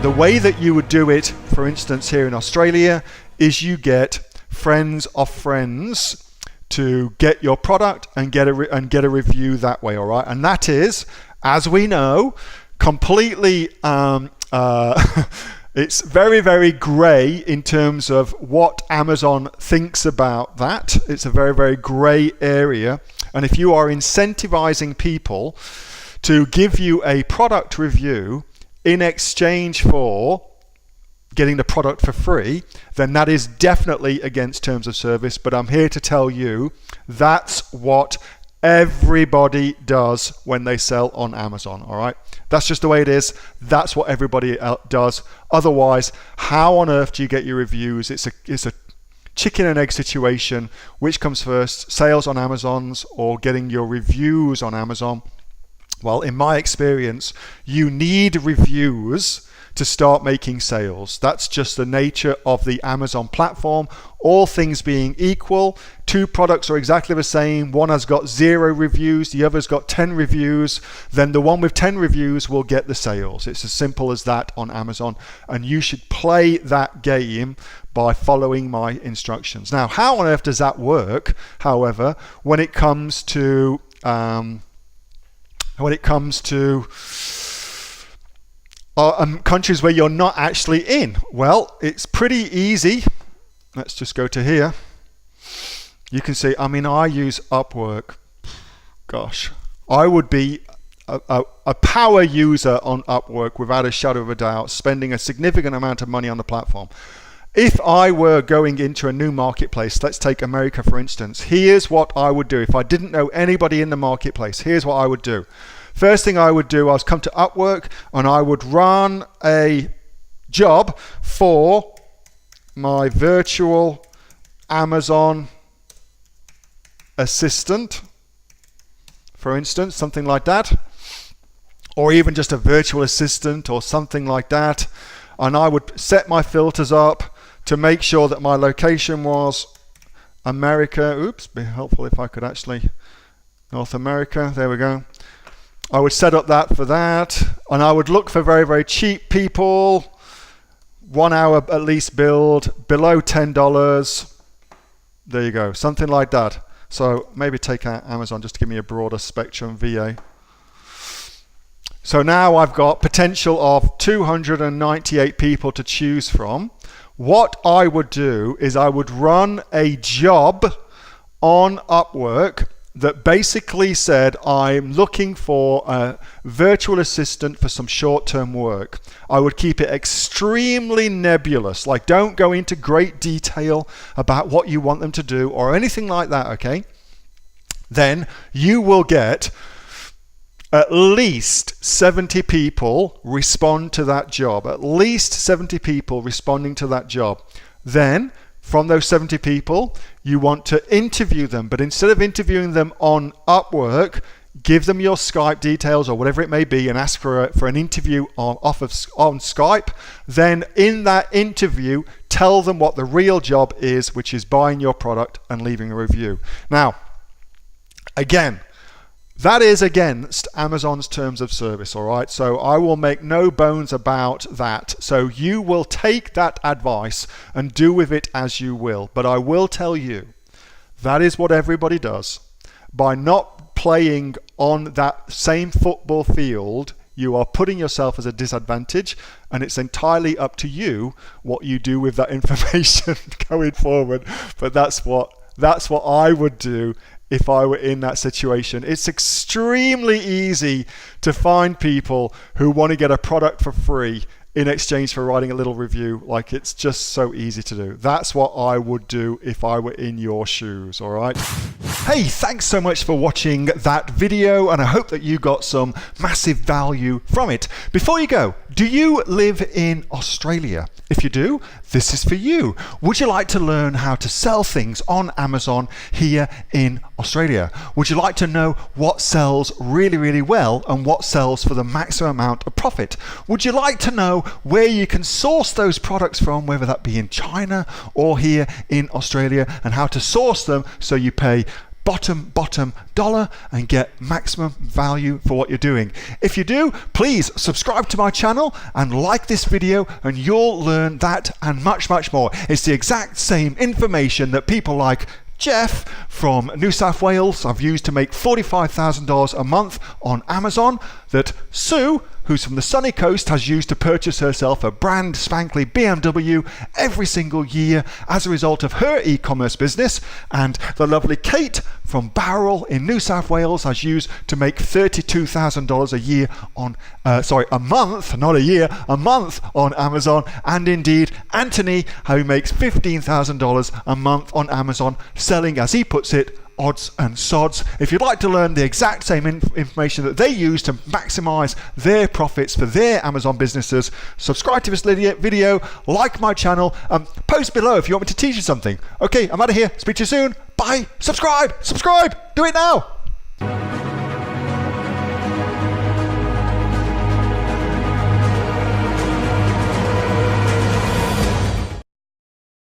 The way that you would do it, for instance, here in Australia, is you get friends of friends to get your product and get a review that way, all right? And that is, as we know, completely it's very, very grey in terms of what Amazon thinks about that. It's a very, very grey area. And if you are incentivizing people to give you a product review in exchange for getting the product for free, then that is definitely against terms of service. But I'm here to tell you that's what everybody does when they sell on Amazon, all right? That's just the way it is. That's what everybody does. Otherwise, how on earth do you get your reviews? It's a chicken and egg situation. Which comes first, sales on Amazon's or getting your reviews on Amazon? Well, in my experience, you need reviews to start making sales. That's just the nature of the Amazon platform. All things being equal, two products are exactly the same. One has got 0 reviews, the other's got 10 reviews. Then the one with 10 reviews will get the sales. It's as simple as that on Amazon. And you should play that game by following my instructions. Now, how on earth does that work, however, when it comes to countries where you're not actually in? Well, it's pretty easy. Let's just go to here. You can see, I use Upwork. Gosh, I would be a power user on Upwork without a shadow of a doubt, spending a significant amount of money on the platform. If I were going into a new marketplace, let's take America for instance, here's what I would do. If I didn't know anybody in the marketplace, here's what I would do. First thing I would do, I was come to Upwork and I would run a job for my virtual Amazon assistant, for instance, something like that, or even just a virtual assistant or something like that. And I would set my filters up to make sure that my location was America. Oops, be helpful if I could actually, North America, there we go. I would set up that for that, and I would look for very, very cheap people, 1 hour at least build, below $10. There you go, something like that. So maybe take out Amazon just to give me a broader spectrum VA. So now I've got potential of 298 people to choose from. What I would do is I would run a job on Upwork that basically said, I'm looking for a virtual assistant for some short-term work. I would keep it extremely nebulous, like don't go into great detail about what you want them to do or anything like that, okay? Then you will get at least 70 people respond to that job, at least 70 people responding to that job. Then from those 70 people, you want to interview them, but instead of interviewing them on Upwork, give them your Skype details or whatever it may be and ask for an interview on Skype. Then in that interview, tell them what the real job is, which is buying your product and leaving a review. Now, again, that is against Amazon's terms of service, all right? So I will make no bones about that. So you will take that advice and do with it as you will. But I will tell you, that is what everybody does. By not playing on that same football field, you are putting yourself as a disadvantage, and it's entirely up to you what you do with that information going forward. But that's what I would do if I were in that situation. It's extremely easy to find people who want to get a product for free in exchange for writing a little review. Like, it's just so easy to do. That's what I would do if I were in your shoes, all right? Hey, thanks so much for watching that video, and I hope that you got some massive value from it. Before you go, do you live in Australia? If you do, this is for you. Would you like to learn how to sell things on Amazon here in Australia? Would you like to know what sells really, really well and what sells for the maximum amount of profit? Would you like to know where you can source those products from, whether that be in China or here in Australia, and how to source them so you pay bottom dollar and get maximum value for what you're doing. If you do, please subscribe to my channel and like this video, and you'll learn that and much more. It's the exact same information that people like Jeff from New South Wales I've used to make $45,000 a month on Amazon, that Sue, who's from the sunny coast, has used to purchase herself a brand spankly BMW every single year as a result of her e-commerce business, and the lovely Kate from Bowral in New South Wales has used to make $32,000 a year on a month, not a year, a month on Amazon, and indeed Anthony, who makes $15,000 a month on Amazon, selling, as he puts it, odds and sods. If you'd like to learn the exact same information that they use to maximize their profits for their Amazon businesses, subscribe to this video, like my channel, post below if you want me to teach you something. Okay, I'm out of here. Speak to you soon. Bye. Subscribe. Do it now.